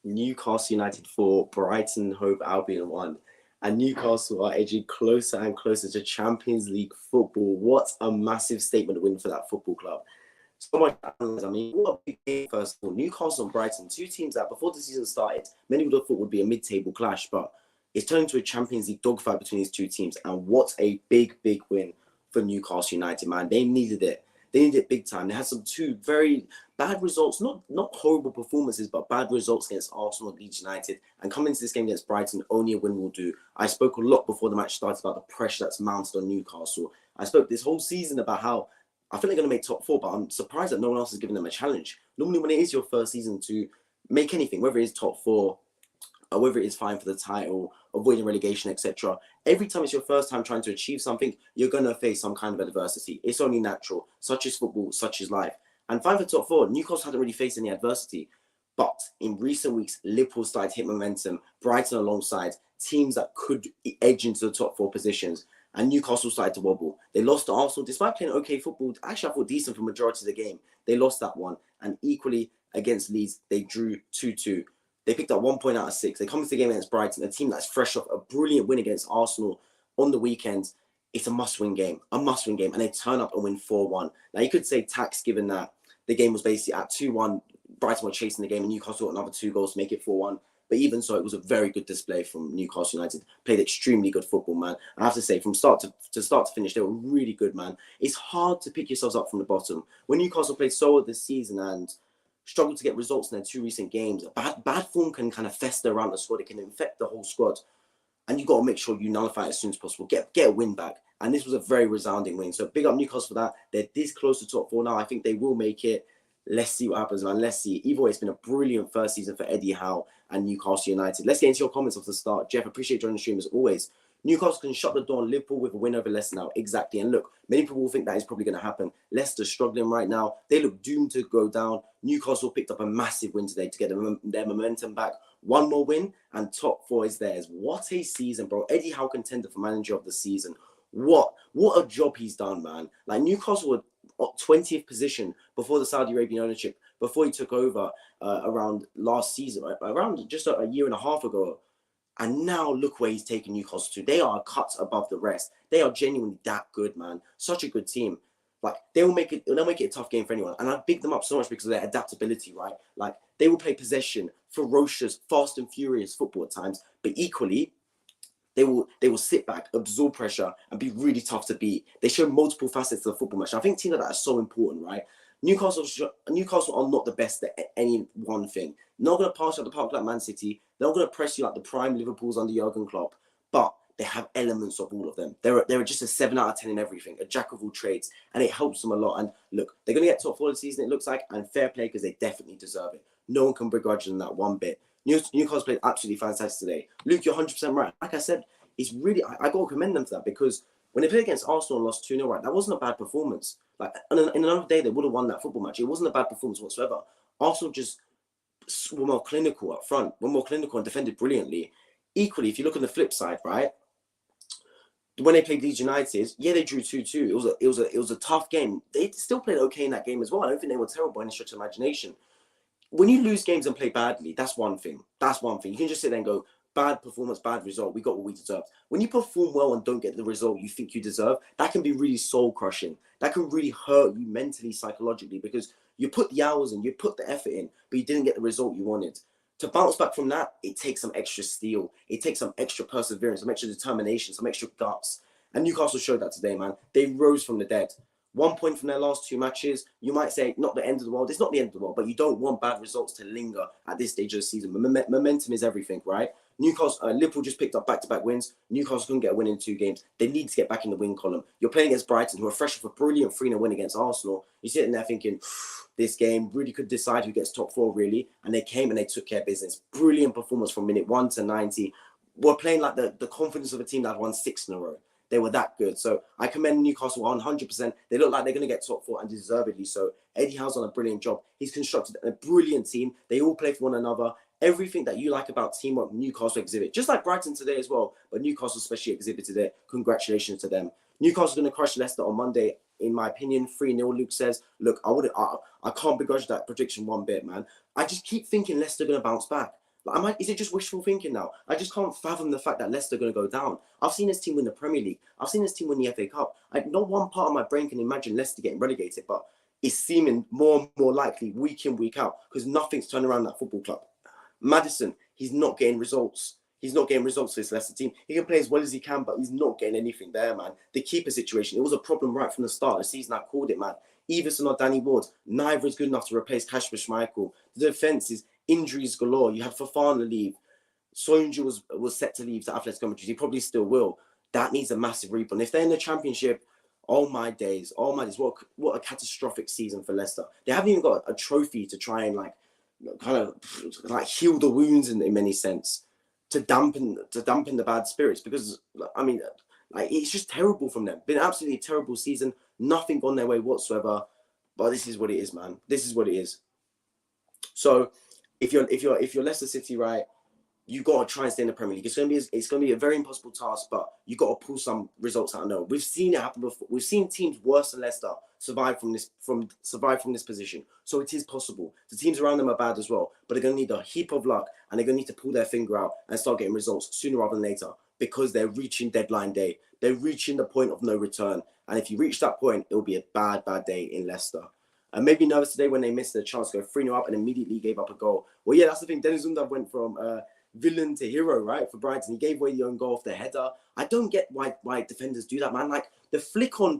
Newcastle United 4, Brighton Hove Albion 1. And Newcastle are edging closer and closer to Champions League football. What a massive statement win for that football club. So much, I mean, what a big game, first of all. Newcastle and Brighton, two teams that before the season started, many would have thought would be a mid-table clash, but it's turned into a Champions League dogfight between these two teams. And what a big, big win for Newcastle United, man. They needed it. They needed it big time. They had some two very bad results, not horrible performances, but bad results against Arsenal and Leeds United. And coming into this game against Brighton, only a win will do. I spoke a lot before the match started about the pressure that's mounted on Newcastle. I spoke this whole season about how I think they're going to make top four, but I'm surprised that no one else is giving them a challenge. Normally, when it is your first season to make anything, whether it is top four, or whether it is fighting for the title, avoiding relegation, etc., every time it's your first time trying to achieve something, you're going to face some kind of adversity. It's only natural. Such is football, such is life. And fighting for top four, Newcastle hadn't really faced any adversity. But in recent weeks, Liverpool started to hit momentum, Brighton alongside, teams that could edge into the top four positions. And Newcastle started to wobble. They lost to Arsenal, despite playing okay football. Actually, I thought decent for majority of the game. They lost that one. And equally against Leeds, they drew 2-2. They picked up 1 point out of 6. They come into the game against Brighton, a team that's fresh off a brilliant win against Arsenal on the weekend. It's a must-win game, and they turn up and win 4-1. Now, you could say tax, given that the game was basically at 2-1. Brighton were chasing the game, and Newcastle got another 2 goals to make it 4-1. But even so, it was a very good display from Newcastle United. Played extremely good football, man. I have to say, from start to finish, they were really good, man. It's hard to pick yourselves up from the bottom. When Newcastle played so well this season and struggled to get results in their 2 recent games, bad form can kind of fester around the squad. It can infect the whole squad. And you've got to make sure you nullify it as soon as possible. Get a win back. And this was a very resounding win. So big up Newcastle for that. They're this close to top four now. I think they will make it. Let's see what happens, man. Let's see. Either way, it's been a brilliant first season for Eddie Howe and Newcastle United. Let's get into your comments off the start. Jeff, appreciate joining the stream as always. Newcastle can shut the door on Liverpool with a win over Leicester now. Exactly. And look, many people will think that is probably going to happen. Leicester's struggling right now. They look doomed to go down. Newcastle picked up a massive win today to get their momentum back. One more win and top four is theirs. What a season, bro. Eddie Howe contender for manager of the season. What a job he's done, man. Like, Newcastle were 20th position before the Saudi Arabian ownership, before he took over around last season, right? Around just a year and a half ago. And now look where he's taken Newcastle to. They are a cut above the rest. They are genuinely that good, man. Such a good team. Like, they'll make it a tough game for anyone. And I big them up so much because of their adaptability, right? Like, they will play possession, ferocious, fast and furious football at times, but equally, they will sit back, absorb pressure, and be really tough to beat. They show multiple facets of the football match. I think teams like that are so important, right? Newcastle are not the best at any one thing. Not going to pass you at the park like Man City. They're not going to press you like the prime Liverpool's under Jurgen Klopp. But they have elements of all of them. They're just a 7 out of 10 in everything, a jack of all trades, and it helps them a lot. And look, they're going to get top four this season, it looks like, and fair play because they definitely deserve it. No one can begrudge them that one bit. Newcastle played absolutely fantastic today. Luke, you're 100% right. Like I said, it's really, I got to commend them for that, because when they played against Arsenal and lost 2-0, right, that wasn't a bad performance. Like, in another day, they would have won that football match. It wasn't a bad performance whatsoever. Arsenal just were more clinical up front, were more clinical and defended brilliantly. Equally, if you look on the flip side, right, when they played Leeds United, yeah, they drew 2-2. It was a tough game. They still played okay in that game as well. I don't think they were terrible by any stretch of imagination. When you lose games and play badly, that's one thing. You can just sit there and go, bad performance, bad result. We got what we deserved. When you perform well and don't get the result you think you deserve, that can be really soul crushing. That can really hurt you mentally, psychologically, because you put the hours in, you put the effort in, but you didn't get the result you wanted. To bounce back from that, it takes some extra steel. It takes some extra perseverance, some extra determination, some extra guts. And Newcastle showed that today, man. They rose from the dead. 1 point from their last 2 matches. You might say, not the end of the world. It's not the end of the world, but you don't want bad results to linger at this stage of the season. Momentum is everything, right? Liverpool just picked up back-to-back wins. Newcastle couldn't get a win in 2 games. They need to get back in the win column. You're playing against Brighton, who are fresh off a brilliant 3-0 win against Arsenal. You're sitting there thinking, this game really could decide who gets top 4, really. And they came and they took care of business. Brilliant performance from minute 1 to 90. We're playing like the confidence of a team that won 6 in a row. They were that good. So I commend Newcastle 100%. They look like they're going to get top 4, and deservedly so. Eddie Howe's done a brilliant job. He's constructed a brilliant team. They all play for one another. Everything that you like about teamwork, Newcastle exhibit. Just like Brighton today as well, but Newcastle especially exhibited it. Congratulations to them. Newcastle's going to crush Leicester on Monday, in my opinion. 3-0, Luke says. Look, I can't begrudge that prediction one bit, man. I just keep thinking Leicester are going to bounce back. Like, is it just wishful thinking now? I just can't fathom the fact that Leicester are going to go down. I've seen this team win the Premier League. I've seen this team win the FA Cup. Not one part of my brain can imagine Leicester getting relegated, but it's seeming more and more likely week in, week out, because nothing's turned around that football club. Maddison, he's not getting results. He's not getting results for this Leicester team. He can play as well as he can, but he's not getting anything there, man. The keeper situation, it was a problem right from the start of the season. I called it, man. Everson or Danny Ward, neither is good enough to replace Kasper Schmeichel. The defence is injuries galore. You had Fofana leave. Soyuncu was set to leave to Atletico Madrid. He probably still will. That needs a massive rebuild. If they're in the Championship, oh my days. What a catastrophic season for Leicester. They haven't even got a trophy to try and heal the wounds in many sense, to dampen the bad spirits, because I mean, it's just terrible from them. Been absolutely terrible season. Nothing gone their way whatsoever. But this is what it is, man. This is what it is. So if you're Leicester City, right, you got to try and stay in the Premier League. It's going to be a very impossible task, but you got to pull some results out of nowhere. We've seen it happen before. We've seen teams worse than Leicester survive from this position. So it is possible. The teams around them are bad as well, but they're going to need a heap of luck, and they're going to need to pull their finger out and start getting results sooner rather than later, because they're reaching deadline day. They're reaching the point of no return, and if you reach that point, it will be a bad day in Leicester. And maybe nervous today when they missed the chance to go 3-0 up and immediately gave up a goal. Well, yeah, that's the thing. Dennis Undav went from villain to hero, right, for Brighton. He gave away the own goal off the header. I don't get why defenders do that, man. Like, the flick on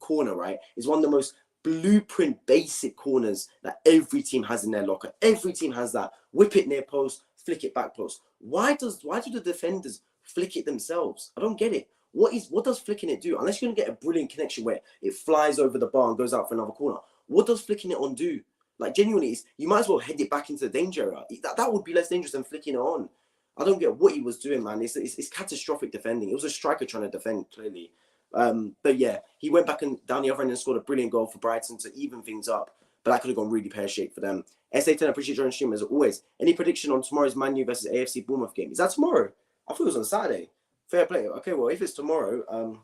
corner, right, is one of the most blueprint basic corners that every team has in their locker. Every team has that. Whip it near post, flick it back post. Why do the defenders flick it themselves? I don't get it. What does flicking it do? Unless you're going to get a brilliant connection where it flies over the bar and goes out for another corner. What does flicking it on do? Like, genuinely, you might as well head it back into the danger area. That would be less dangerous than flicking it on. I don't get what he was doing, man. It's catastrophic defending. It was a striker trying to defend, clearly. But yeah, he went back and down the other end and scored a brilliant goal for Brighton to even things up. But that could have gone really pear-shaped for them. SA10, I appreciate joining the stream as always. Any prediction on tomorrow's Man U versus AFC Bournemouth game? Is that tomorrow? I thought it was on Saturday. Fair play. Okay, well, if it's tomorrow,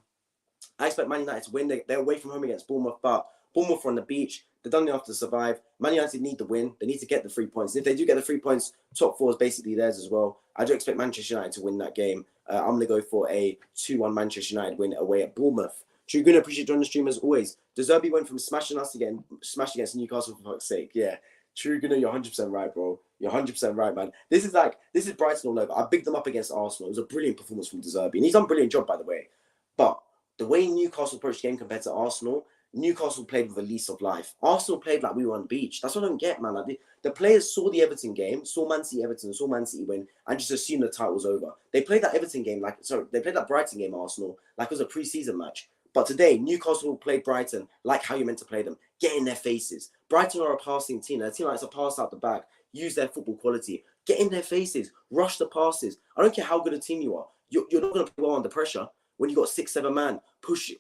I expect Man United to win. They're away from home against Bournemouth, but Bournemouth are on the beach. They've done enough to survive. Man United need the win. They need to get the 3 points. If they do get the 3 points, top four is basically theirs as well. I do expect Manchester United to win that game. I'm going to go for a 2-1 Manchester United win away at Bournemouth. True, going to appreciate joining the stream as always. Zerbi went from smashing us again, smashed against Newcastle for fuck's sake. Yeah. True, you're 100% right, bro. You're 100% right, man. This is Brighton all over. I bigged them up against Arsenal. It was a brilliant performance from Zerbi. And he's done a brilliant job, by the way. But the way Newcastle approached the game compared to Arsenal, Newcastle played with a lease of life. Arsenal played like we were on the beach. That's what I don't get, man. Like, the players saw the Everton game, saw Man City Everton, saw Man City win, and just assumed the title was over. They played that Everton game they played that Brighton game, Arsenal, like it was a pre-season match. But today, Newcastle played Brighton like how you meant to play them. Get in their faces. Brighton are a passing team. They're a team that likes to pass out the back, use their football quality. Get in their faces. Rush the passes. I don't care how good a team you are. You're not going to play well under pressure when you got 6-7 man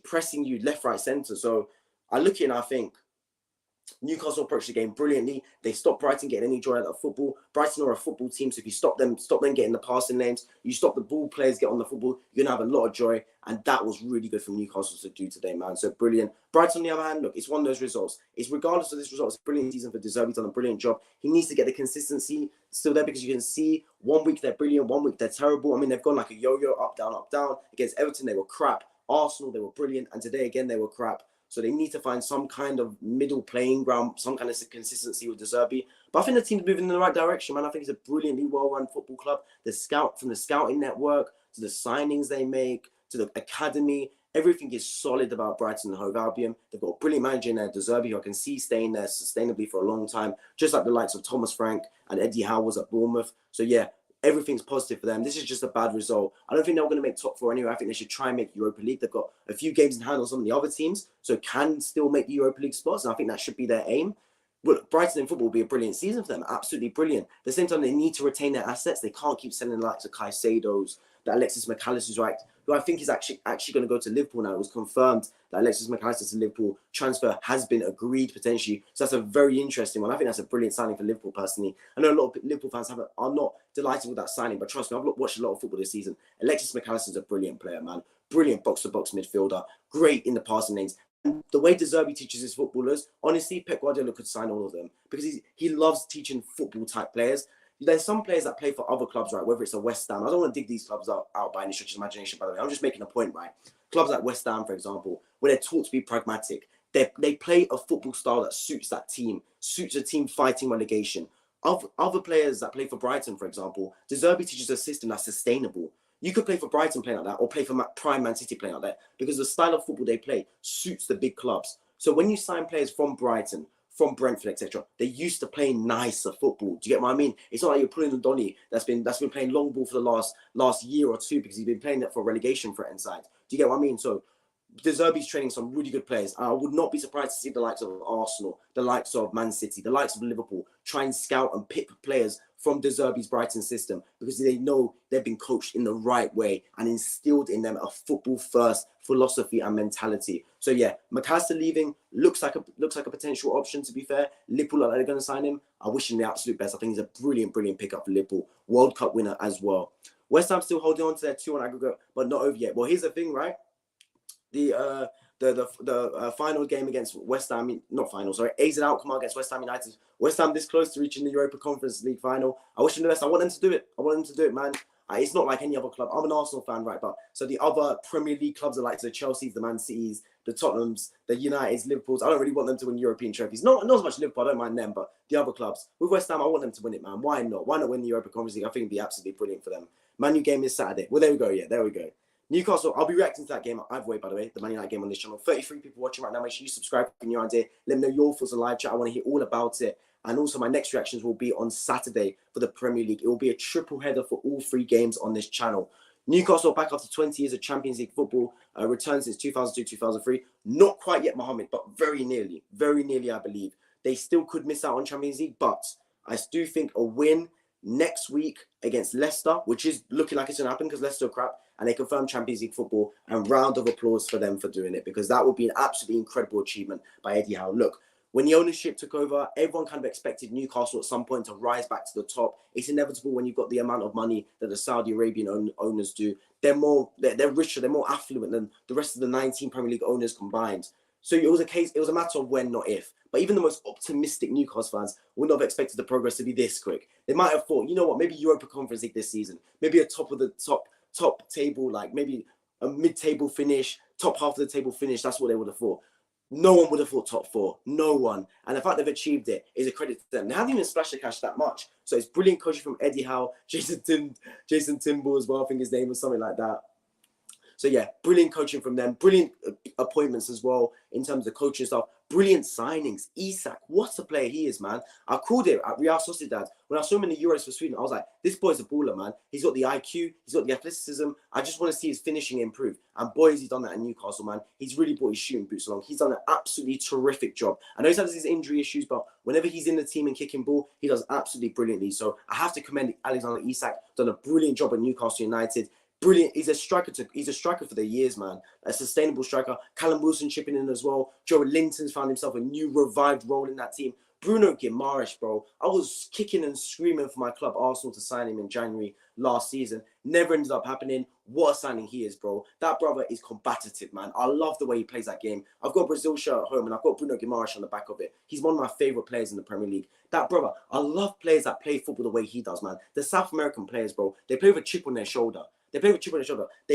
pressing you left, right, centre. So I look at it and I think Newcastle approached the game brilliantly. They stopped Brighton getting any joy out of football. Brighton are a football team, so if you stop them getting the passing lanes, you stop the ball players get on the football, you're going to have a lot of joy. And that was really good for Newcastle to do today, man. So brilliant. Brighton, on the other hand, look, it's one of those results. It's regardless of this result, it's a brilliant season for Zerbi. He's done a brilliant job. He needs to get the consistency still there, because you can see 1 week they're brilliant, 1 week they're terrible. I mean, they've gone like a yo-yo, up, down, up, down. Against Everton, they were crap. Arsenal, they were brilliant. And today, again, they were crap. So they need to find some kind of middle playing ground, some kind of consistency with Zerbi. But I think the team's moving in the right direction, man. I think it's a brilliantly well-run football club. From the scouting network to the signings they make to the academy, everything is solid about Brighton and Hove Albion. They've got a brilliant manager in there, Zerbi, who I can see staying there sustainably for a long time, just like the likes of Thomas Frank and Eddie Howe was at Bournemouth. So yeah, everything's positive for them. This is just a bad result. I don't think they're going to make top four anyway. I think they should try and make Europa League. They've got a few games in hand on some of the other teams, so can still make the Europa League spots, and I think that should be their aim. But Brighton in football will be a brilliant season for them. Absolutely brilliant. At the same time, they need to retain their assets. They can't keep selling the likes of Caicedo's, that Alexis McAllister's right, who I think is actually going to go to Liverpool now. It was confirmed that Alexis McAllister to Liverpool transfer has been agreed potentially. So that's a very interesting one. I think that's a brilliant signing for Liverpool personally. I know a lot of Liverpool fans are not delighted with that signing, but trust me, I've watched a lot of football this season. Alexis McAllister is a brilliant player, man. Brilliant box-to-box midfielder. Great in the passing lanes. And the way Zerbi teaches his footballers, honestly, Pep Guardiola could sign all of them because he loves teaching football-type players. there's some players that play for other clubs, right? Whether it's a West Ham, I don't want to dig these clubs out by any stretch of imagination, by the way. I'm just making a point, right? Clubs like West Ham, for example, where they're taught to be pragmatic. They play a football style that suits that team, suits a team fighting relegation. Other players that play for Brighton, for example, Zerbi teaches a system that's sustainable. You could play for Brighton playing like that, or play for Prime Man City playing like that, because the style of football they play suits the big clubs. So when you sign players from Brighton, from Brentford, etc., they used to play nicer football. Do you get what I mean? It's not like you're pulling a Toney that's been playing long ball for the last year or two because he's been playing it for relegation threat inside. Do you get what I mean? So De Zerbi's training some really good players. I would not be surprised to see the likes of Arsenal, the likes of Man City, the likes of Liverpool try and scout and pick players from De Zerbi's Brighton system because they know they've been coached in the right way and instilled in them a football-first philosophy and mentality. So yeah, Newcastle leaving looks like a potential option. To be fair, Liverpool are going to sign him. I wish him the absolute best. I think he's a brilliant pickup for Liverpool. World Cup winner as well. West Ham still holding on to their 2-1 aggregate, but not over yet. Well, here's the thing, right? The final game against West Ham, not final, sorry, AZ Alkmaar against West Ham United. West Ham this close to reaching the Europa Conference League final. I wish them the best. I want them to do it. Man. It's not like any other club. I'm an Arsenal fan, right? But so the other Premier League clubs are like the Chelseas, the Man Cities, the Tottenhams, the Uniteds, Liverpools. I don't really want them to win European trophies. Not as much Liverpool. I don't mind them, but the other clubs with West Ham, I want them to win it, man. Why not? Why not win the Europa Conference League? I think it'd be absolutely brilliant for them. Man U game is Saturday. Well, there we go. Yeah, there we go. Newcastle, I'll be reacting to that game either way, by the way, the Man United game on this channel. 33 people watching right now. Make sure you subscribe if you're new idea. Let me know your thoughts on live chat. I want to hear all about it. And also my next reactions will be on Saturday for the Premier League. It will be a triple header for all 3 games on this channel. Newcastle back after 20 years of Champions League football, returned since 2002-2003. Not quite yet, Mohammed, but very nearly, I believe. They still could miss out on Champions League, but I do think a win next week against Leicester, which is looking like it's going to happen because Leicester are crap, and they confirm Champions League football, and round of applause for them for doing it, because that would be an absolutely incredible achievement by Eddie Howe. Look, when the ownership took over, everyone kind of expected Newcastle at some point to rise back to the top. It's inevitable when you've got the amount of money that the Saudi Arabian owners do. They're richer, they're more affluent than the rest of the 19 Premier League owners combined. So it was a matter of when, not if. But even the most optimistic Newcastle fans would not have expected the progress to be this quick. They might have thought, you know what, maybe Europa Conference League this season, maybe a top table, like maybe a mid-table finish, top half of the table finish. That's what they would have thought. No one would have thought top 4. No one. And the fact they've achieved it is a credit to them. They haven't even splashed the cash that much. So it's brilliant coaching from Eddie Howe, Jason Timber as well, I think his name was something like that. So yeah, brilliant coaching from them. Brilliant appointments as well in terms of coaching stuff. Brilliant signings. Isak, what a player he is, man. I called it at Real Sociedad. When I saw him in the Euros for Sweden, I was like, this boy's a baller, man. He's got the IQ. He's got the athleticism. I just want to see his finishing improve. And boy, has he done that in Newcastle, man. He's really brought his shooting boots along. He's done an absolutely terrific job. I know he's had his injury issues, but whenever he's in the team and kicking ball, he does absolutely brilliantly. So I have to commend Alexander Isak. Done a brilliant job at Newcastle United. Brilliant. He's a striker for the years, man. A sustainable striker. Calum Wilson chipping in as well. Joe Linton's found himself a new revived role in that team. Bruno Guimares, bro. I was kicking and screaming for my club Arsenal to sign him in January last season. Never ended up happening. What a signing he is, bro. That brother is combative, man. I love the way he plays that game. I've got a Brazil shirt at home and I've got Bruno Guimares on the back of it. He's one of my favorite players in the Premier League. That brother, I love players that play football the way he does, man. The South American players, bro, they play with a chip on their shoulder. They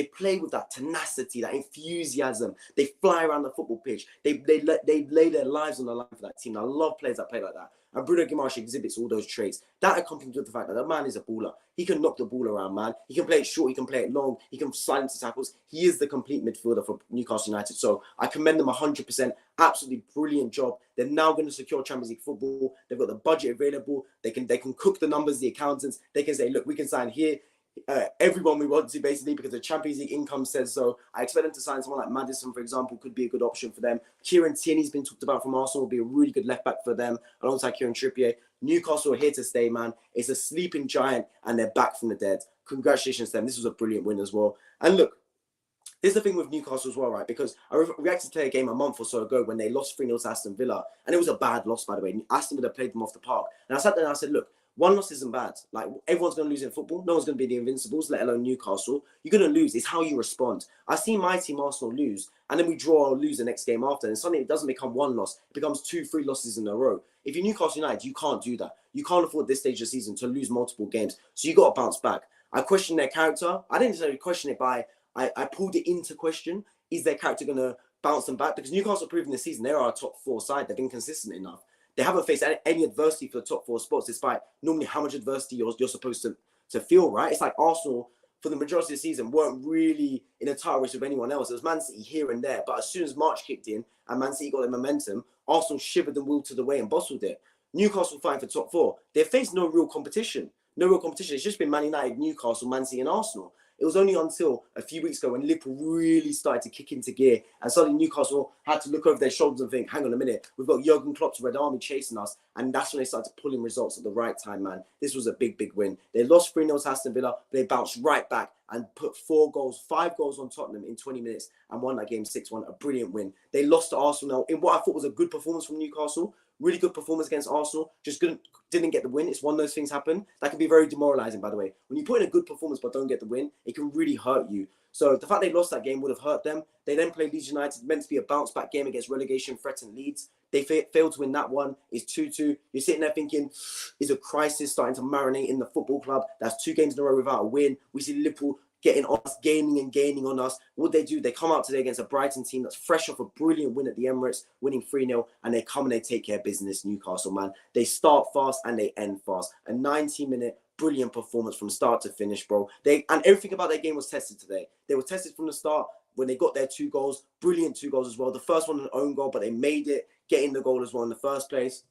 play with that tenacity, that enthusiasm. They fly around the football pitch. They lay their lives on the line for that team. I love players that play like that. And Bruno Guimares exhibits all those traits. That accompanied with the fact that that man is a baller. He can knock the ball around, man. He can play it short. He can play it long. He can silence the tackles. He is the complete midfielder for Newcastle United. So I commend them 100%. Absolutely brilliant job. They're now going to secure Champions League football. They've got the budget available. They can cook the numbers, the accountants. They can say, look, we can sign here. Everyone we want to, basically, because the Champions League income says so. I expect them to sign someone like Maddison, for example, could be a good option for them. Kieran Tierney's been talked about from Arsenal, will be a really good left back for them alongside Kieran Trippier. Newcastle are here to stay, man. It's a sleeping giant and they're back from the dead. Congratulations to them. This was a brilliant win as well. And look, this is the thing with Newcastle as well, right? Because I reacted to their game a month or so ago when they lost 3-0 to Aston Villa. And it was a bad loss, by the way. Aston Villa played them off the park. And I sat there and I said, look, one loss isn't bad. Like, everyone's going to lose in football. No one's going to be the Invincibles, let alone Newcastle. You're going to lose. It's how you respond. I've seen my team, Arsenal, lose, and then we draw or lose the next game after. And suddenly it doesn't become one loss. It becomes 2-3 losses in a row. If you're Newcastle United, you can't do that. You can't afford this stage of the season to lose multiple games. So you got to bounce back. I question their character. I didn't necessarily question it, but I pulled it into question. Is their character going to bounce them back? Because Newcastle proving this season, they are a top 4 side. They've been consistent enough. They haven't faced any adversity for the top 4 spots, despite normally how much adversity you're supposed to feel, right? It's like Arsenal, for the majority of the season, weren't really in a title race with anyone else. It was Man City here and there. But as soon as March kicked in and Man City got the momentum, Arsenal shivered and wilted away and bottled it. Newcastle fighting for top 4. They faced no real competition. No real competition. It's just been Man United, Newcastle, Man City and Arsenal. It was only until a few weeks ago when Liverpool really started to kick into gear and suddenly Newcastle had to look over their shoulders and think, hang on a minute, we've got Jurgen Klopp's Red Army chasing us. And that's when they started pulling results at the right time, man. This was a big, big win. They lost 3-0 to Aston Villa, but they bounced right back and put 5 goals on Tottenham in 20 minutes and won that game 6-1, a brilliant win. They lost to Arsenal in what I thought was a good performance from Newcastle. Really good performance against Arsenal. Just didn't get the win. It's one of those things happen. That can be very demoralising, by the way. When you put in a good performance but don't get the win, it can really hurt you. So the fact they lost that game would have hurt them. They then played Leeds United, meant to be a bounce-back game against relegation threatened Leeds. They failed to win that one. It's 2-2. You're sitting there thinking, is a crisis starting to marinate in the football club? That's 2 games in a row without a win. We see Liverpool getting on us, gaining on us. What they do, they come out today against a Brighton team that's fresh off a brilliant win at the Emirates, winning 3-0, and they come and they take care of business, Newcastle, man. They start fast and they end fast. A 90-minute brilliant performance from start to finish, bro. And everything about their game was tested today. They were tested from the start when they got their 2 goals, brilliant 2 goals as well. The first one an own goal, but they made it, getting the goal as well in the first place.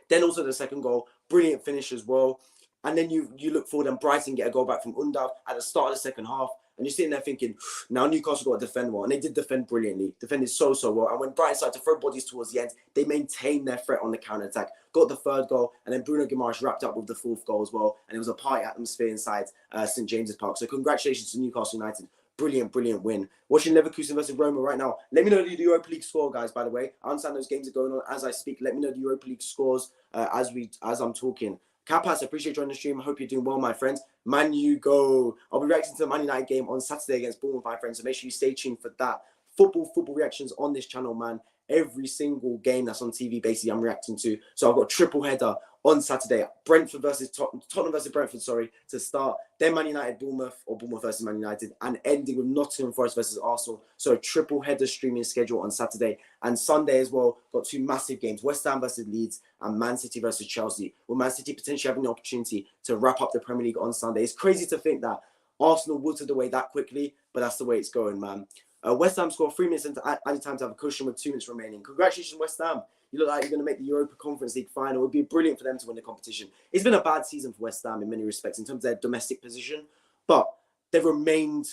Then also the second goal, brilliant finish as well. And then you look forward and Brighton get a goal back from Undav at the start of the second half. And you're sitting there thinking, now Newcastle got to defend well. And they did defend brilliantly. Defended so well. And when Brighton started to throw bodies towards the end, they maintained their threat on the counter-attack. Got the 3rd goal. And then Bruno Guimares wrapped up with the 4th goal as well. And it was a party atmosphere inside St. James's Park. So congratulations to Newcastle United. Brilliant win. Watching Leverkusen versus Roma right now. Let me know the Europa League score, guys, by the way. I understand those games are going on as I speak. Let me know the Europa League scores as I'm talking. Capas, appreciate joining the stream. I hope you're doing well, my friends. Man, you go. I'll be reacting to the Man United game on Saturday against Bournemouth, my friends. So make sure you stay tuned for that. Football reactions on this channel, man. Every single game that's on TV, basically, I'm reacting to. So I've got a triple header on Saturday. Brentford versus Tottenham versus Brentford, to start. Then Man United, Bournemouth, or Bournemouth versus Man United. And ending with Nottingham Forest versus Arsenal. So a triple header streaming schedule on Saturday. And Sunday as well, got 2 massive games. West Ham versus Leeds and Man City versus Chelsea. With Man City potentially having the opportunity to wrap up the Premier League on Sunday. It's crazy to think that Arsenal wilted away that quickly, but that's the way it's going, man. West Ham scored 3 minutes into added time to have a cushion with 2 minutes remaining. Congratulations, West Ham. You look like you're going to make the Europa Conference League final. It would be brilliant for them to win the competition. It's been a bad season for West Ham in many respects in terms of their domestic position, but they've remained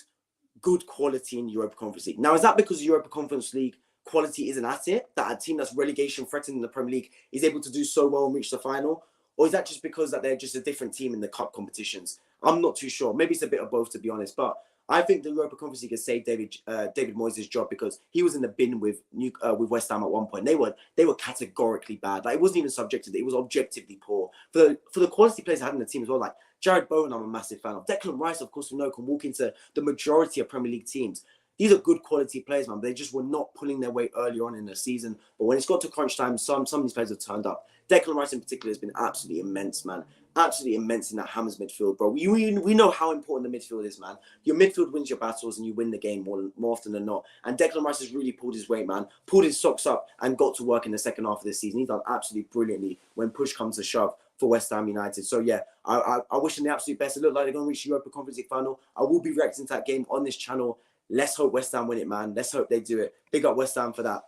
good quality in the Europa Conference League. Now, is that because the Europa Conference League quality isn't at it, that a team that's relegation threatened in the Premier League is able to do so well and reach the final? Or is that just because that they're just a different team in the cup competitions? I'm not too sure. Maybe it's a bit of both, to be honest, but I think the Europa Conference League has saved David Moyes' job because he was in the bin with West Ham at one point. They were categorically bad. Like, it wasn't even subjective; it was objectively poor for the quality players I had in the team as well. Like Jared Bowen, I'm a massive fan of. Declan Rice, of course, we know can walk into the majority of Premier League teams. These are good quality players, man. But they just were not pulling their weight early on in the season. But when it's got to crunch time, some of these players have turned up. Declan Rice in particular has been absolutely immense, man. Absolutely immense in that Hammers midfield, bro. We know how important the midfield is, man. Your midfield wins your battles and you win the game more often than not. And Declan Rice has really pulled his weight, man. Pulled his socks up and got to work in the second half of this season. He's done absolutely brilliantly when push comes to shove for West Ham United. So, yeah, I wish them the absolute best. It looked like they're going to reach the Europa Conference League final. I will be reacting to that game on this channel. Let's hope West Ham win it, man. Let's hope they do it. Big up West Ham for that.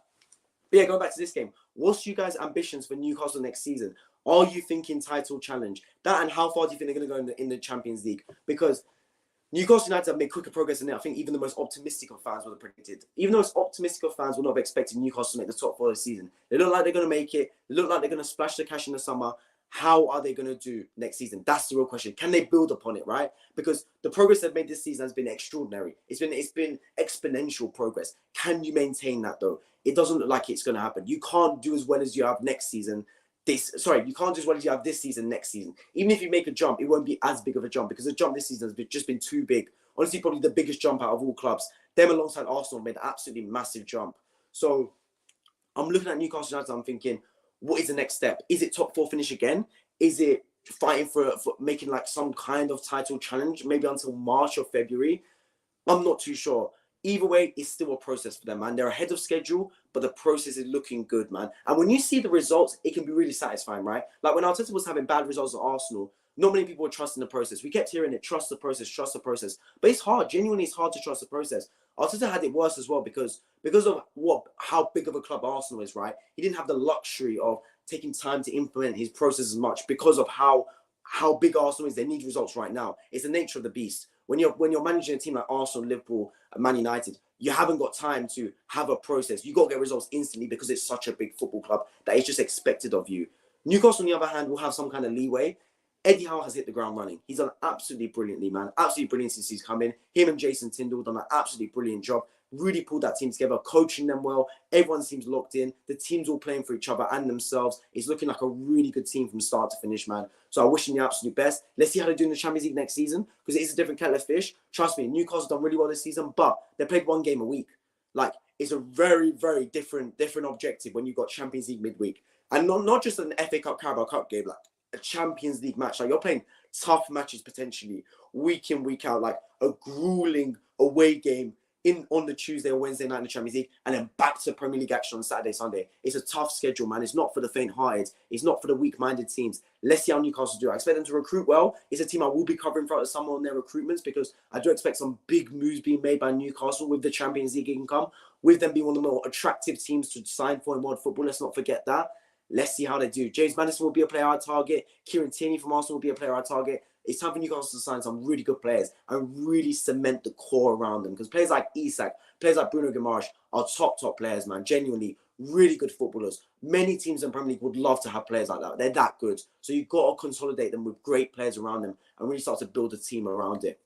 But yeah, going back to this game. What's you guys' ambitions for Newcastle next season? Are you thinking title challenge? That, and how far do you think they're going to go in the Champions League? Because Newcastle United have made quicker progress than it. I think even the most optimistic of fans would have predicted. Even the most optimistic of fans would not have expected Newcastle to make the top 4 of the season. They look like they're going to make it. They look like they're going to splash the cash in the summer. How are they going to do next season? That's the real question. Can they build upon it, right? Because the progress they've made this season has been extraordinary. It's been exponential progress. Can you maintain that, though? It doesn't look like it's going to happen. You can't do as well as you have next season. You can't do as well as you have this season next season. Even if you make a jump, it won't be as big of a jump because the jump this season has just been too big. Honestly, probably the biggest jump out of all clubs. Them alongside Arsenal made an absolutely massive jump. So I'm looking at Newcastle United, I'm thinking, what is the next step? Is it top 4 finish again? Is it fighting for making like some kind of title challenge, maybe until March or February? I'm not too sure. Either way, it's still a process for them, man. They're ahead of schedule, but the process is looking good, man. And when you see the results, it can be really satisfying, right? Like when Arteta was having bad results at Arsenal, not many people were trusting the process. We kept hearing it, trust the process, trust the process. But it's hard. Genuinely, it's hard to trust the process. Arteta had it worse as well because of how big of a club Arsenal is, right? He didn't have the luxury of taking time to implement his process as much because of how big Arsenal is. They need results right now. It's the nature of the beast. When you're managing a team like Arsenal, Liverpool, and Man United, you haven't got time to have a process. You got to get results instantly because it's such a big football club that it's just expected of you. Newcastle, on the other hand, will have some kind of leeway. Eddie Howe has hit the ground running. He's done absolutely brilliantly, man. Absolutely brilliant since he's come in. Him and Jason Tyndall done an absolutely brilliant job. Really pulled that team together, coaching them well. Everyone seems locked in. The team's all playing for each other and themselves. It's looking like a really good team from start to finish, man. So I wish them the absolute best. Let's see how they do in the Champions League next season because it is a different kettle of fish. Trust me, Newcastle done really well this season, but they played one game a week. Like, it's a very, very different objective when you've got Champions League midweek. And not just an FA Cup, Carabao Cup game, like a Champions League match. Like, you're playing tough matches potentially, week in, week out, like a grueling away game on the Tuesday or Wednesday night in the Champions League, and then back to Premier League action on Saturday, Sunday. It's a tough schedule, man. It's not for the faint-hearted. It's not for the weak-minded teams. Let's see how Newcastle do. I expect them to recruit well. It's a team I will be covering throughout the summer on their recruitments because I do expect some big moves being made by Newcastle with the Champions League income, with them being one of the more attractive teams to sign for in world football. Let's not forget that. Let's see how they do. James Maddison will be a player I target. Kieran Tierney from Arsenal will be a player I target. It's time for Newcastle to sign some really good players and really cement the core around them. Because players like Isak, players like Bruno Guimares are top players, man. Genuinely, really good footballers. Many teams in Premier League would love to have players like that. They're that good. So you've got to consolidate them with great players around them and really start to build a team around it.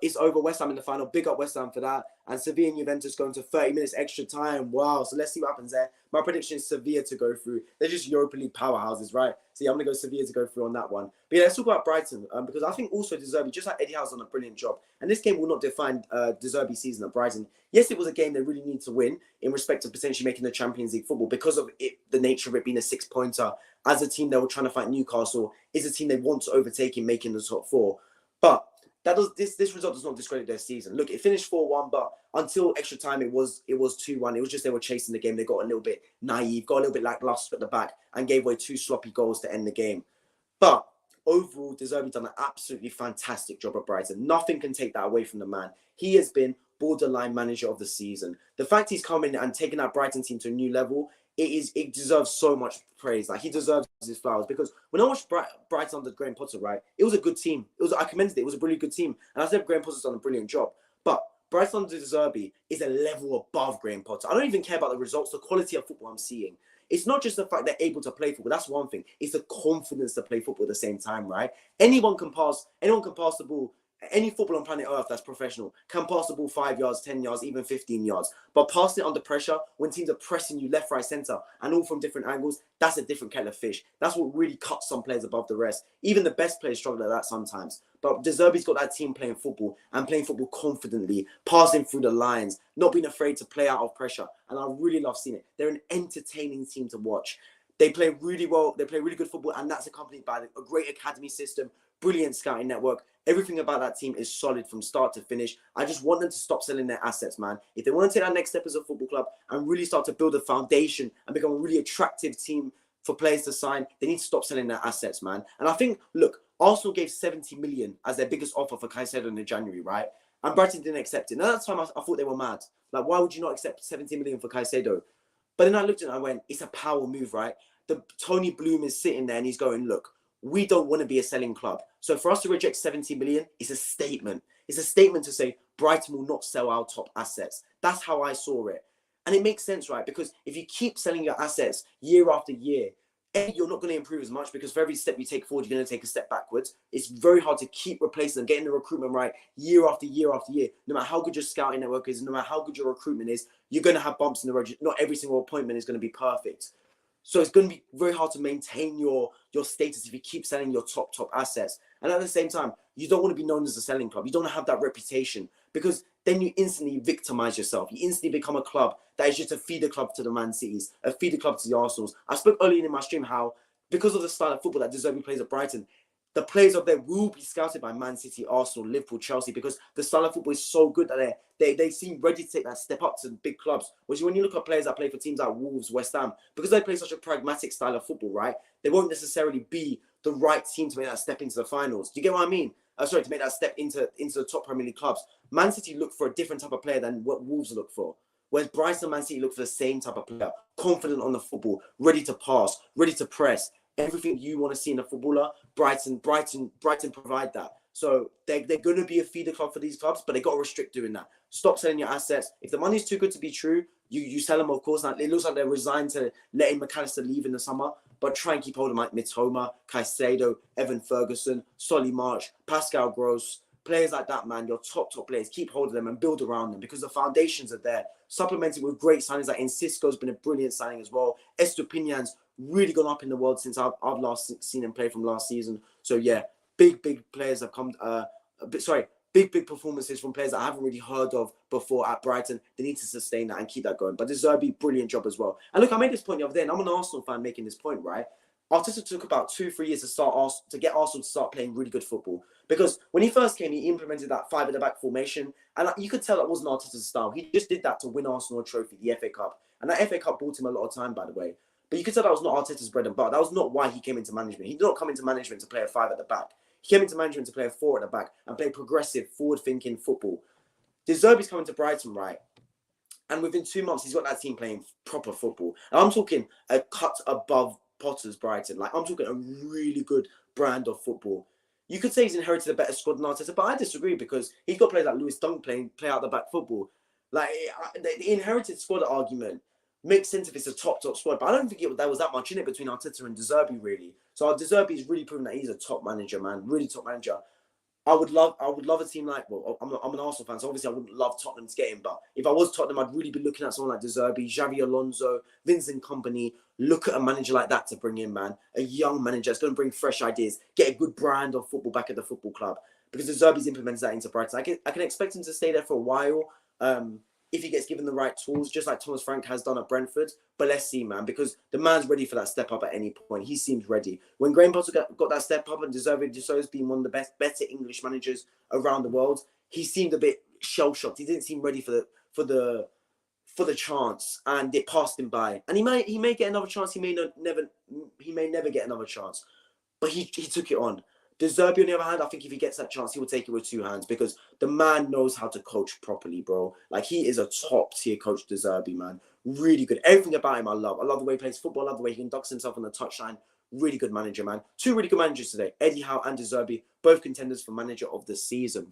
It's over. West Ham in the final. Big up West Ham for that. And Sevilla and Juventus going to 30 minutes extra time. Wow. So let's see what happens there. My prediction is Sevilla to go through. They're just Europa League powerhouses, right? So yeah, I'm going to go Sevilla to go through on that one. But yeah, let's talk about Brighton. Because I think also De Zerbi, just like Eddie Howe's done a brilliant job. And this game will not define De Zerbi's season at Brighton. Yes, it was a game they really need to win in respect of potentially making the Champions League football because of it, the nature of it being a 6-pointer. As a team, they were trying to fight Newcastle. Is a team they want to overtake in making the top 4. But this result does not discredit their season. Look, it finished 4-1, but until extra time, it was 2-1. It was just they were chasing the game. They got a little bit naive, got a little bit lackluster at the back, and gave away 2 sloppy goals to end the game. But overall, De Zerbi done an absolutely fantastic job at Brighton. Nothing can take that away from the man. He has been borderline manager of the season. The fact he's come in and taken that Brighton team to a new level, it deserves so much praise. Like, he deserves his flowers because when I watched Brighton under Graham Potter, right, it was a good team. I commended it. It was a really good team, and I said Graham Potter's done a brilliant job. But Brighton under De Zerbi is a level above Graham Potter. I don't even care about the results, the quality of football I'm seeing. It's not just the fact they're able to play football. That's one thing. It's the confidence to play football at the same time, right? Anyone can pass the ball. Any footballer on planet Earth that's professional can pass the ball 5 yards, 10 yards, even 15 yards. But passing it under pressure, when teams are pressing you left, right, centre, and all from different angles, that's a different kettle of fish. That's what really cuts some players above the rest. Even the best players struggle at that sometimes. But De Zerbi's got that team playing football and playing football confidently, passing through the lines, not being afraid to play out of pressure. And I really love seeing it. They're an entertaining team to watch. They play really well. They play really good football, and that's accompanied by a great academy system, brilliant scouting network. Everything about that team is solid from start to finish. I just want them to stop selling their assets, man. If they want to take that next step as a football club and really start to build a foundation and become a really attractive team for players to sign, they need to stop selling their assets, man. And I think, look, Arsenal gave 70 million as their biggest offer for Caicedo in January, right? And Brighton didn't accept it. Now, at that time, I thought they were mad. Like, why would you not accept 70 million for Caicedo? But then I looked at it and I went, it's a power move, right? The Tony Bloom is sitting there and he's going, look, we don't want to be a selling club. So for us to reject 70 million is a statement. It's a statement to say Brighton will not sell our top assets. That's how I saw it. And it makes sense, right? Because if you keep selling your assets year after year, you're not going to improve as much because for every step you take forward, you're going to take a step backwards. It's very hard to keep replacing them, getting the recruitment right year after year after year. No matter how good your scouting network is, no matter how good your recruitment is, you're going to have bumps in the road. Not every single appointment is going to be perfect. So it's going to be very hard to maintain your status if you keep selling your top assets. And at the same time, you don't want to be known as a selling club. You don't want to have that reputation because then you instantly victimize yourself. You instantly become a club that is just a feeder club to the Man Cities, a feeder club to the Arsenals. I spoke earlier in my stream how because of the style of football that Zerbi plays at Brighton, the players of there will be scouted by Man City, Arsenal, Liverpool, Chelsea, because the style of football is so good that they seem ready to take that step up to big clubs. Which when you look at players that play for teams like Wolves, West Ham, because they play such a pragmatic style of football, right? They won't necessarily be the right team to make that step into the finals. Do you get what I mean? Sorry, to make that step into the top Premier League clubs. Man City look for a different type of player than what Wolves look for. Whereas Brighton and Man City look for the same type of player, confident on the football, ready to pass, ready to press. Everything you want to see in a footballer, Brighton provide that. So they're going to be a feeder club for these clubs, but they got to restrict doing that. Stop selling your assets. If the money's too good to be true, you sell them, of course. Now, it looks like they're resigned to letting McAllister leave in the summer, but try and keep hold of like Mitoma, Caicedo, Evan Ferguson, Solly March, Pascal Gross, players like that, man. Your top players, keep hold of them and build around them because the foundations are there. Supplemented with great signings like Enciso's been a brilliant signing as well. Estupinian's really gone up in the world since I've last seen him play from last season. So yeah, big players have come. Big performances from players that I haven't really heard of before at Brighton. They need to sustain that and keep that going. But Zerbi, brilliant job as well. And look, I made this point the other day, and I'm an Arsenal fan making this point, right? Arteta took about 2-3 years to get Arsenal to start playing really good football. Because when he first came, he implemented that 5 at the back formation. And you could tell that wasn't Arteta's style. He just did that to win Arsenal a trophy, the FA Cup. And that FA Cup bought him a lot of time, by the way. But you could tell that was not Arteta's bread and butter. That was not why he came into management. He did not come into management to play a 5 at the back. He came into management to play a 4 at the back and play progressive, forward-thinking football. Zerbi's coming to Brighton, right? And within 2 months, he's got that team playing proper football. And I'm talking a cut above Potter's Brighton. Like, I'm talking a really good brand of football. You could say he's inherited a better squad than Arteta, but I disagree because he's got players like Lewis Dunk play out the back football. Like, the inherited squad argument makes sense if it's a top squad, but I don't think there was that much in it between Arteta and Zerbi, really. So Zerbi's really proven that he's a top manager, man. Really top manager. I would love a team like, well, I'm an Arsenal fan, so obviously I wouldn't love Tottenham to get him, but if I was Tottenham, I'd really be looking at someone like Zerbi, Xavi Alonso, Vincent Kompany. Look at a manager like that to bring in, man. A young manager that's going to bring fresh ideas, get a good brand of football back at the football club. Because Zerbi's implemented that into Brighton. I can expect him to stay there for a while. If he gets given the right tools, just like Thomas Frank has done at Brentford. But let's see, man, because the man's ready for that step up at any point. He seems ready. When Graham Potter got that step up and Deso's been one of the better English managers around the world, he seemed a bit shell-shocked. He didn't seem ready for the chance, and it passed him by. And he may get another chance. He may never get another chance. But he took it on. Zerbi, on the other hand, I think if he gets that chance, he will take it with 2 hands because the man knows how to coach properly, bro. Like, he is a top-tier coach, Zerbi, man. Really good. Everything about him I love. I love the way he plays football. I love the way he conducts himself on the touchline. Really good manager, man. 2 really good managers today. Eddie Howe and Zerbi, both contenders for manager of the season.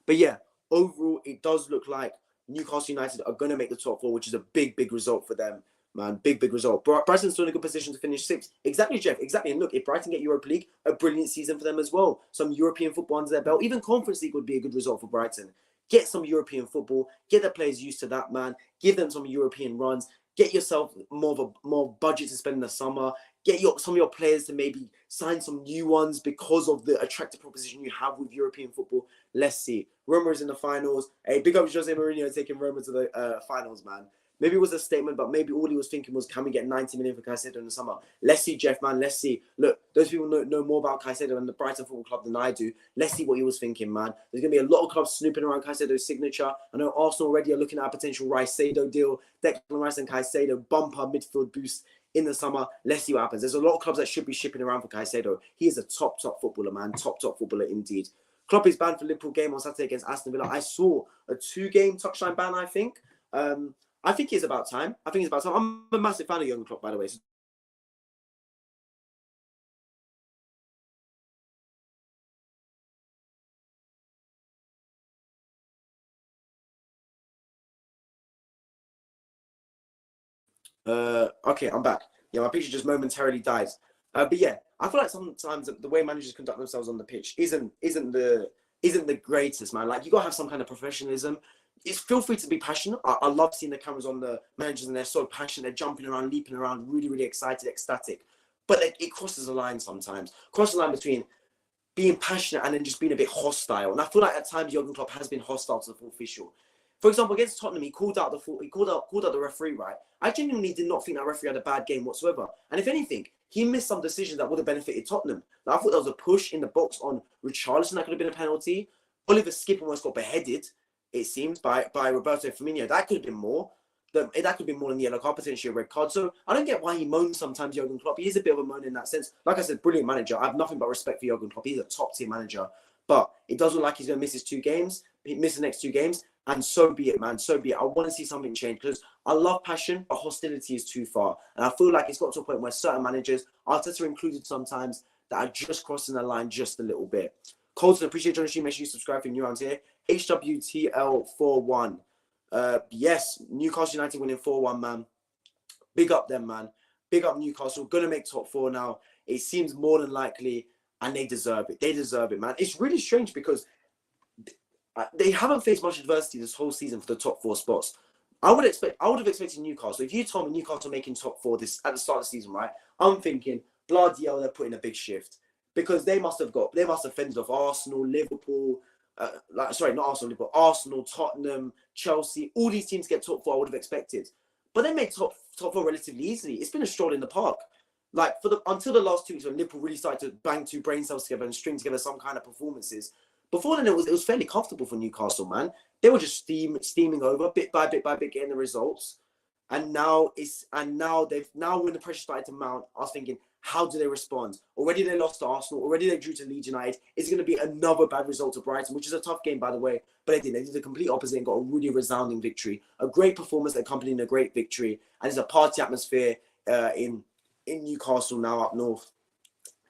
But yeah, overall, it does look like Newcastle United are going to make the top 4, which is a big result for them. Man, big result. Brighton's still in a good position to finish 6th. Exactly, Jeff. Exactly. And look, if Brighton get Europa League, a brilliant season for them as well. Some European football under their belt. Even Conference League would be a good result for Brighton. Get some European football. Get the players used to that, man. Give them some European runs. Get yourself more budget to spend in the summer. Get some of your players to maybe sign some new ones because of the attractive proposition you have with European football. Let's see. Roma is in the finals. Hey, big up Jose Mourinho taking Roma to the finals, man. Maybe it was a statement, but maybe all he was thinking was, can we get 90 million for Caicedo in the summer? Let's see, Jeff, man. Let's see. Look, those people know more about Caicedo and the Brighton Football Club than I do. Let's see what he was thinking, man. There's going to be a lot of clubs snooping around Caicedo's signature. I know Arsenal already are looking at a potential Caicedo deal. Declan Rice and Caicedo bumper midfield boost in the summer. Let's see what happens. There's a lot of clubs that should be shipping around for Caicedo. He is a top footballer, man. Top footballer indeed. Klopp is banned for Liverpool game on Saturday against Aston Villa. I saw a 2-game touchline ban, I think. I think it's about time. I'm a massive fan of Jurgen Klopp, by the way. Okay, I'm back. Yeah, my picture just momentarily dies. But yeah, I feel like sometimes the way managers conduct themselves on the pitch isn't the greatest, man. Like, you gotta have some kind of professionalism. Feel free to be passionate. I love seeing the cameras on the managers and they're so passionate. They're jumping around, leaping around, really excited, ecstatic. But it crosses a line sometimes. Crosses a line between being passionate and then just being a bit hostile. And I feel like at times Jurgen Klopp has been hostile to the official. For example, against Tottenham, he called out the referee, right? I genuinely did not think that referee had a bad game whatsoever. And if anything, he missed some decisions that would have benefited Tottenham. Like, I thought there was a push in the box on Richarlison that could have been a penalty. Oliver Skip almost got beheaded, it seems, by Roberto Firmino. That could have been more. That could have been more than the yellow card, potentially a red card. So I don't get why he moans sometimes, Jurgen Klopp. He is a bit of a moan in that sense. Like I said, brilliant manager. I have nothing but respect for Jurgen Klopp. He's a top-tier manager. But it doesn't look like he's going to miss his 2 games. He missed the next 2 games. And so be it, man. So be it. I want to see something change because I love passion, but hostility is too far. And I feel like it's got to a point where certain managers, Arteta included sometimes, that are just crossing the line just a little bit. Colton, appreciate your stream. Make sure you subscribe if you're new around here. HWTL41. Yes, Newcastle United winning 4-1, man. Big up them, man. Big up Newcastle. Going to make top 4 now. It seems more than likely, and they deserve it. They deserve it, man. It's really strange because they haven't faced much adversity this whole season for the top 4 spots. I would have expected Newcastle. If you told me Newcastle making top 4 this at the start of the season, right? I'm thinking, bloody hell, they're putting a big shift because they must have fended off Arsenal, Liverpool, not Arsenal, but Arsenal, Tottenham, Chelsea. All these teams get top 4. I would have expected, but they made top 4 relatively easily. It's been a stroll in the park. Like until the last 2 weeks when Liverpool really started to bang 2 brain cells together and string together some kind of performances. Before then, it was fairly comfortable for Newcastle, man. They were just steaming over bit by bit, getting the results. And now when the pressure started to mount, I was thinking, how do they respond? Already they lost to Arsenal. Already they drew to Leeds United. It's going to be another bad result to Brighton, which is a tough game, by the way. But they did the complete opposite and got a really resounding victory. A great performance accompanying a great victory. And it's a party atmosphere in Newcastle now up north.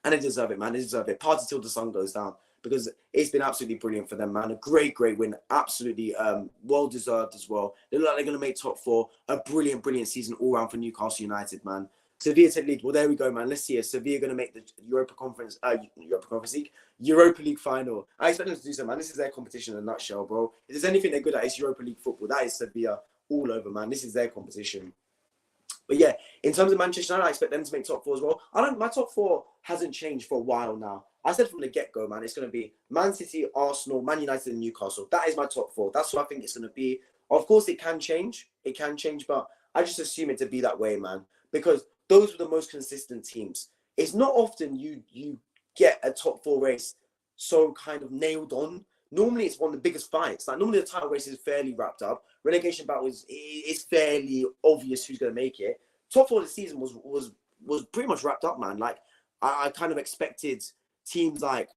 And they deserve it, man. They deserve it. Party till the sun goes down. Because it's been absolutely brilliant for them, man. A great win. Absolutely well-deserved as well. They look like they're going to make top 4. A brilliant season all round for Newcastle United, man. Sevilla take lead. Well, there we go, man. Let's see it. Sevilla going to make the Europa League final. I expect them to do so, man. This is their competition in a nutshell, bro. If there's anything they're good at, it's Europa League football. That is Sevilla all over, man. This is their competition. But yeah, in terms of Manchester United, I expect them to make top 4 as well. My top 4 hasn't changed for a while now. I said from the get-go, man, it's going to be Man City, Arsenal, Man United, and Newcastle. That is my top 4. That's what I think it's going to be. Of course, it can change. But I just assume it to be that way, man. Because those were the most consistent teams. It's not often you get a top 4 race so kind of nailed on. Normally, it's one of the biggest fights. Like, normally the title race is fairly wrapped up. Relegation battle is fairly obvious who's going to make it. Top 4 of the season was pretty much wrapped up, man. Like, I kind of expected teams like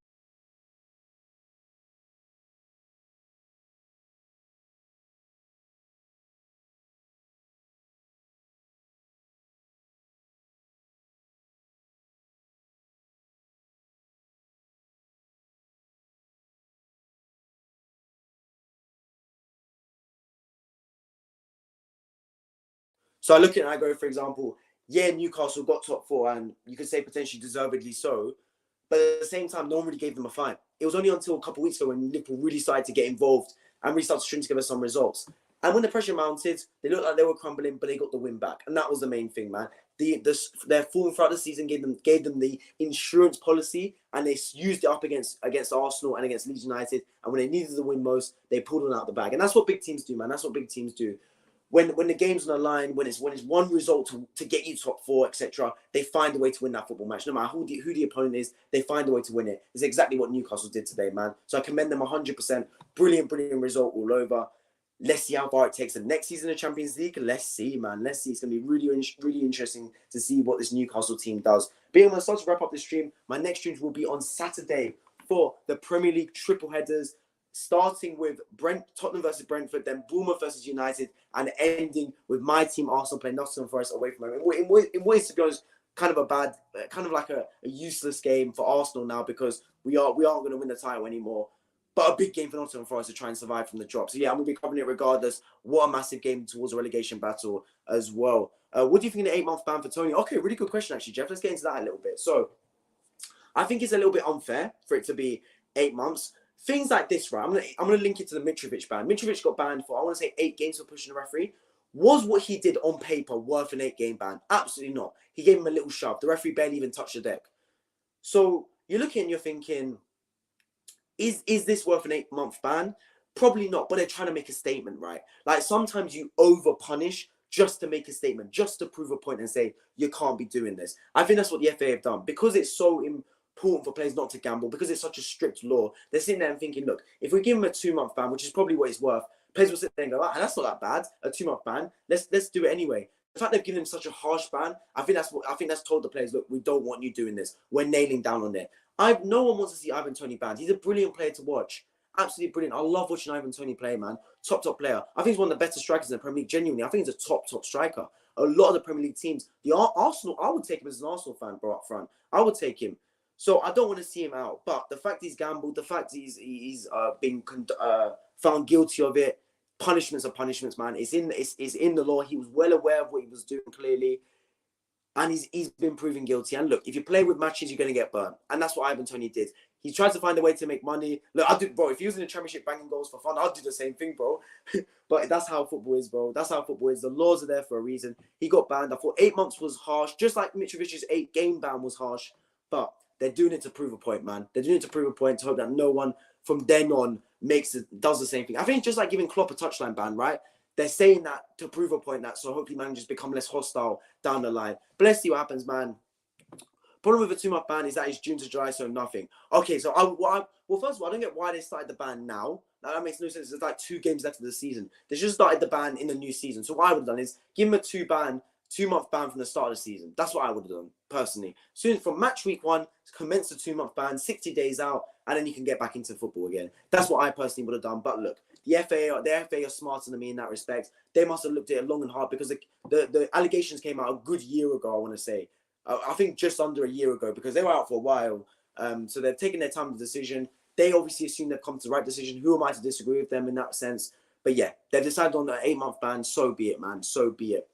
so I look at it and I go, for example, yeah, Newcastle got top 4 and you could say potentially deservedly so. But at the same time, no one really gave them a fight. It was only until a couple of weeks ago when Liverpool really started to get involved and really started to string together some results. And when the pressure mounted, they looked like they were crumbling, but they got the win back. And that was the main thing, man. Their form throughout the season gave them the insurance policy, and they used it up against Arsenal and against Leeds United. And when they needed the win most, they pulled one out the bag. And that's what big teams do, man. That's what big teams do. When the game's on the line, when it's one result to get you top 4, etc., they find a way to win that football match. No matter who the opponent is, they find a way to win it. It's exactly what Newcastle did today, man. So I commend them 100%. Brilliant result all over. Let's see how far it takes them next season of Champions League. Let's see, man. Let's see. It's going to be really interesting to see what this Newcastle team does. But I'm going to start to wrap up the stream. My next streams will be on Saturday for the Premier League triple headers, starting with Tottenham versus Brentford, then Bournemouth versus United, and ending with my team Arsenal playing Nottingham Forest away from home. In ways, to be honest, kind of like a useless game for Arsenal now because we aren't going to win the title anymore. But a big game for Nottingham Forest to try and survive from the drop. So yeah, I'm going to be covering it regardless. What a massive game towards a relegation battle as well. What do you think of the 8-month ban for Toney? Okay, really good question actually, Jeff. Let's get into that a little bit. So I think it's a little bit unfair for it to be 8 months. Things like this, right? I'm gonna link it to the Mitrovic ban. Mitrovic got banned for, I want to say, 8 games for pushing the referee. Was what he did on paper worth an 8-game ban? Absolutely not. He gave him a little shove. The referee barely even touched the deck. So you're looking and you're thinking, is this worth an 8-month ban? Probably not, but they're trying to make a statement, right? Like sometimes you over punish just to make a statement, just to prove a point and say, you can't be doing this. I think that's what the FA have done. Because it's so important for players not to gamble, because it's such a strict law, they're sitting there and thinking, look, if we give him a 2-month ban, which is probably what it's worth, players will sit there and go, that's not that bad, a 2-month ban. Let's do it anyway. The fact they've given him such a harsh ban, I think that's told the players, look, we don't want you doing this. We're nailing down on it. No one wants to see Ivan Toney banned. He's a brilliant player to watch. Absolutely brilliant. I love watching Ivan Toney play, man. Top player. I think he's one of the better strikers in the Premier League. Genuinely, I think he's a top striker. A lot of the Premier League teams, the Arsenal, I would take him as an Arsenal fan, bro, up front. I would take him. So I don't want to see him out. But the fact he's gambled, the fact he's been found guilty of it, punishments are punishments, man. It's in the law. He was well aware of what he was doing, clearly. And he's been proven guilty. And look, if you play with matches, you're going to get burnt. And that's what Ivan Toney did. He tried to find a way to make money. Look, bro, if he was in the Championship banging goals for fun, I'd do the same thing, bro. But that's how football is, bro. That's how football is. The laws are there for a reason. He got banned. I thought 8 months was harsh, just like Mitrovic's 8-game ban was harsh. But they're doing it to prove a point, man. They're doing it to prove a point, to hope that no one from then on does the same thing. I think it's just like giving Klopp a touchline ban, right? They're saying that to prove a point, that so hopefully managers become less hostile down the line. But let's see what happens, man. Problem with a 2-month ban is that it's June to July, so nothing. Okay, so first of all, I don't get why they started the ban now. That makes no sense. There's like 2 games left of the season. They just started the ban in the new season. So what I would have done is give him a 2-month ban from the start of the season. That's what I would have done, personally. Soon from match week 1, commence the 2-month ban, 60 days out, and then you can get back into football again. That's what I personally would have done. But look, the FA are smarter than me in that respect. They must have looked at it long and hard, because the allegations came out a good year ago, I want to say. I think just under a year ago, because they were out for a while. So they've taken their time with the decision. They obviously assume they've come to the right decision. Who am I to disagree with them in that sense? But yeah, they've decided on the 8-month ban. So be it, man. So be it.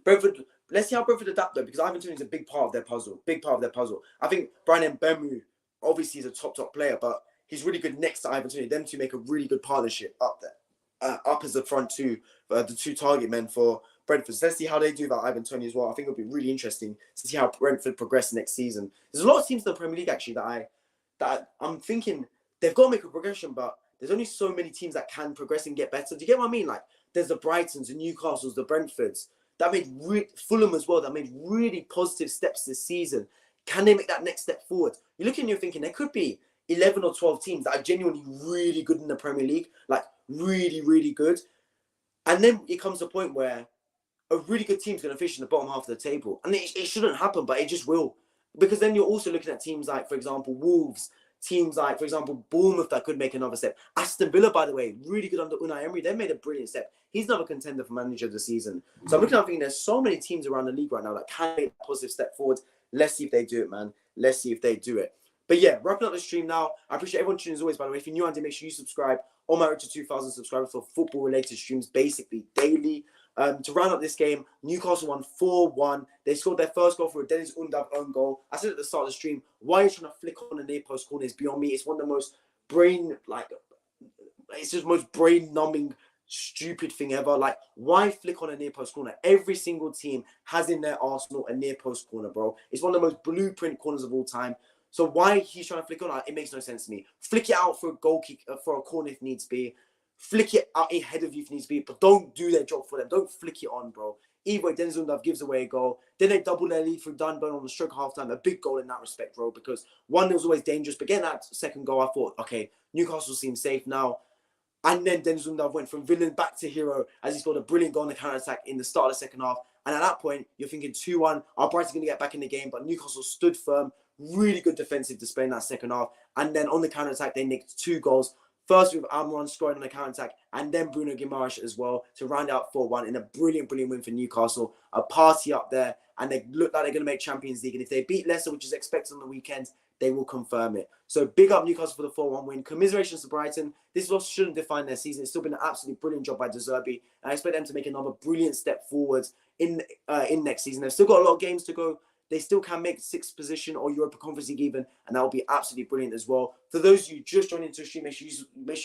Brentford, let's see how Brentford adapt, though, because Ivan Toney is a big part of their puzzle. Big part of their puzzle. I think Brian Mbeumo obviously is a top player, but he's really good next to Ivan Toney. Them two make a really good partnership up there. Up as the front two, the 2 target men for Brentford. So let's see how they do that, Ivan Toney, as well. I think it'll be really interesting to see how Brentford progress next season. There's a lot of teams in the Premier League, actually, that I'm thinking they've got to make a progression, but there's only so many teams that can progress and get better. Do you get what I mean? Like, there's the Brightons, the Newcastles, the Brentfords, that made Fulham as well, that made really positive steps this season. Can they make that next step forward? You're looking and you're thinking there could be 11 or 12 teams that are genuinely really good in the Premier League, like really, really good. And then it comes to a point where a really good team's going to finish in the bottom half of the table. And it shouldn't happen, but it just will. Because then you're also looking at teams like, for example, Wolves, teams like, for example, Bournemouth that could make another step. Aston Villa, by the way, really good under Unai Emery. They made a brilliant step. He's another contender for manager of the season. So I'm looking at thinking there's so many teams around the league right now that can make a positive step forward. Let's see if they do it, man. Let's see if they do it. But yeah, wrapping up the stream now. I appreciate everyone tuning as always, by the way. If you're new on, make sure you subscribe. On my road to 2,000 subscribers for football-related streams, basically daily. To round up this game, Newcastle won 4-1. They scored their first goal for a Dennis Undav own goal. I said at the start of the stream, why are you trying to flick on a near post corner is beyond me. It's one of the most brain-numbing, stupid thing ever. Like, why flick on a near post corner? Every single team has in their arsenal a near post corner, bro. It's one of the most blueprint corners of all time. So why he's trying to flick on it makes no sense to me. Flick it out for a goal kick, for a corner if needs be. Flick it out ahead of you if needs be, but don't do their job for them. Don't flick it on, bro. Either way, Dennis Undav gives away a goal. Then they double their lead through Dunburn on the stroke half time. A big goal in that respect, bro, because 1-0 was always dangerous. But getting that second goal, I thought, okay, Newcastle seems safe now. And then Dennis Undav went from villain back to hero as he scored a brilliant goal on the counter-attack in the start of the second half. And at that point, you're thinking 2-1. Our Brighton's going to get back in the game, but Newcastle stood firm. Really good defensive display in that second half. And then on the counter-attack, they nicked 2 goals. First with Almiron scoring on the counter-attack, and then Bruno Guimares as well to round out 4-1 in a brilliant win for Newcastle. A party up there, and they look like they're going to make Champions League. And if they beat Leicester, which is expected on the weekend, they will confirm it. So big up Newcastle for the 4-1 win. Commiserations to Brighton. This loss shouldn't define their season. It's still been an absolutely brilliant job by Zerbi, and I expect them to make another brilliant step forward in next season. They've still got a lot of games to go. They still can make 6th position or Europa Conference League even, and that will be absolutely brilliant as well. For those of you just joining into the stream, make sure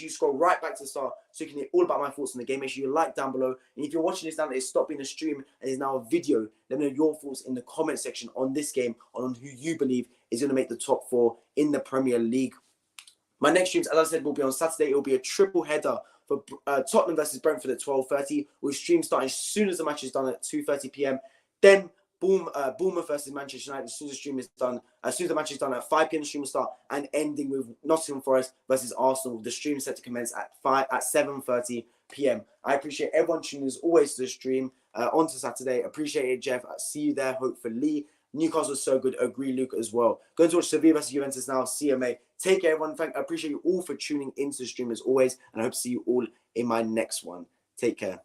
you scroll right back to the start so you can hear all about my thoughts on the game. Make sure you like down below. And if you're watching this now, it's stopped being a stream and is now a video. Let me know your thoughts in the comment section on this game, on who you believe is going to make the top 4 in the Premier League. My next streams, as I said, will be on Saturday. It will be a triple header for Tottenham versus Brentford at 12:30, with stream starting as soon as the match is done at 2:30 p.m. Then Bournemouth versus Manchester United as soon as the stream is done. As soon as the match is done at 5 p.m. the stream will start, and ending with Nottingham Forest versus Arsenal. The stream is set to commence at 7:30 p.m. I appreciate everyone tuning as always to the stream on to Saturday. Appreciate it, Jeff. I'll see you there, hopefully. Newcastle is so good. Agree, Luke, as well. Going to watch Sevilla versus Juventus now. CMA. Take care, everyone. I appreciate you all for tuning into the stream as always, and I hope to see you all in my next one. Take care.